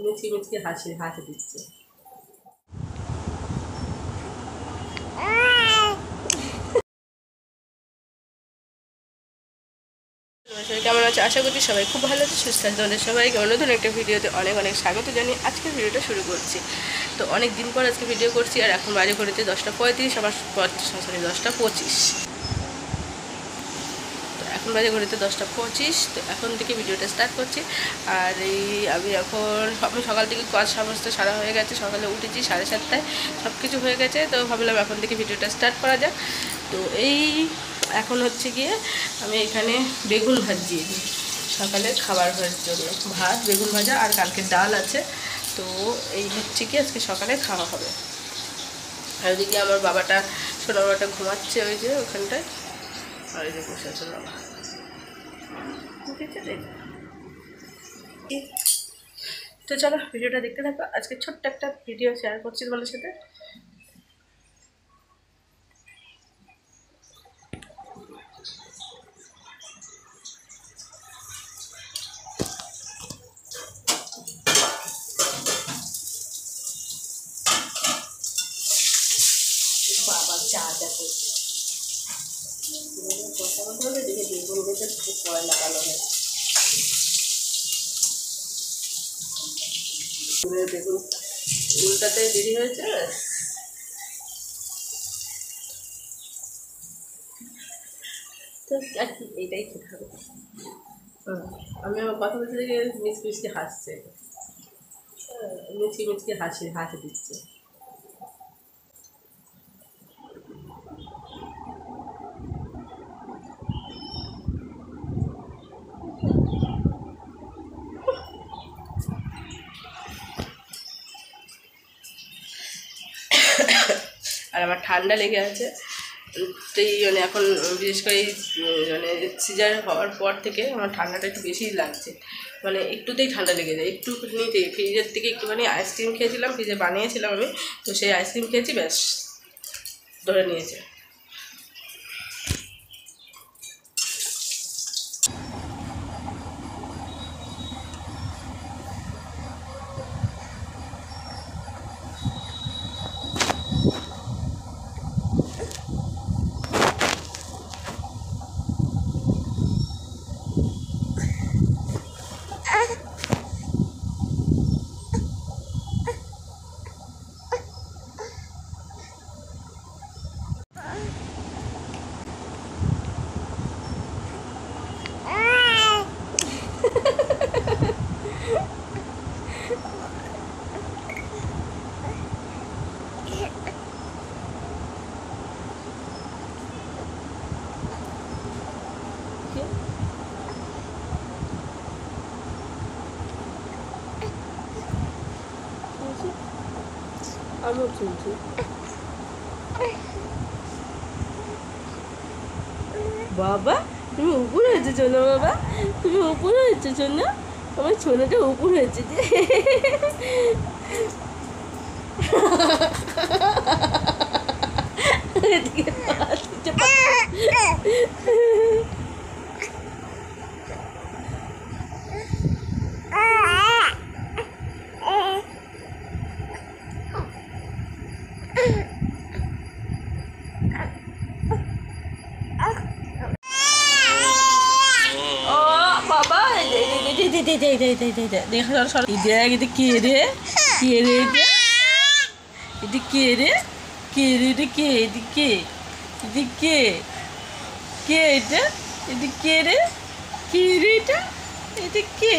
মুচকি মুচকি হাসি দিচ্ছে। সবাই কেমন আছে? আশা করছি সবাই খুব ভালো আছে, সুস্থ আছে। তোমাদের সবাইকে নতুন একটা ভিডিওতে অনেক অনেক স্বাগত জানিয়ে আজকের ভিডিওটা শুরু করছি। তো অনেক দিন পর আজকে ভিডিও করছি, আর এখন বাজে ঘড়িতে 10:35, আমার 10:25। তো এখন বাজে ঘড়িতে 10:25। তো এখন থেকে ভিডিওটা স্টার্ট করছি। আর আমি সকাল থেকে কাজ সমস্ত সারা হয়ে গেছে, সকালে উঠেছি 7:30টায়, সব কিছু হয়ে গেছে। তো ভাবলাম এখন থেকে ভিডিওটা স্টার্ট করা যাক। তো এখন হচ্ছে গিয়ে আমি এখানে বেগুন ভাজি সকালে খাবার হওয়ার জন্য, ভাত, বেগুন ভাজা আর কালকে ডাল আছে। তো এই হচ্ছে কি আজকে সকালে খাওয়া হবে। আর ওইদিকে আমার সোনা বাবাটা ঘুমাচ্ছে ওই যে ওখানটায়, আর ওই যে বসে আছে বাবা। তো চলো ভিডিওটা দেখতে থাকো। আজকে ছোট্ট একটা ভিডিও শেয়ার করছি তোমাদের সাথে। বাবা চা দেখো দেখে বেগুন বেঁচে খুব পয় লাগানো হয়। বেগুন উল্টাতে দেরি হয়েছে, তো আর কি এইটাই খেতে হবে। আমি আমার কথা বলতে দেখে মিচকি হাসছে, মুচকি হাসি দিচ্ছে। আর আমার ঠান্ডা লেগে আছে, তো মানে এখন বিশেষ করে মানে সিজার হওয়ার পর থেকে আমার ঠান্ডাটা একটু বেশিই লাগছে। মানে একটুতেই ঠান্ডা লেগে যায়, একটুখানিতেই। ফ্রিজের থেকে একটুখানি আইসক্রিম খেয়েছিলাম, ফ্রিজে বানিয়েছিলাম আমি, তো সেই আইসক্রিম খেয়েছি, ব্যাস ধরে নিয়েছে। আমিও চলছি। বাবা তুমি উপরে হয়েছে চলো, বাবা তুমি উপরে হয়েছে চলো, আমার ছোনাটা উপর হয়েছে যে। কে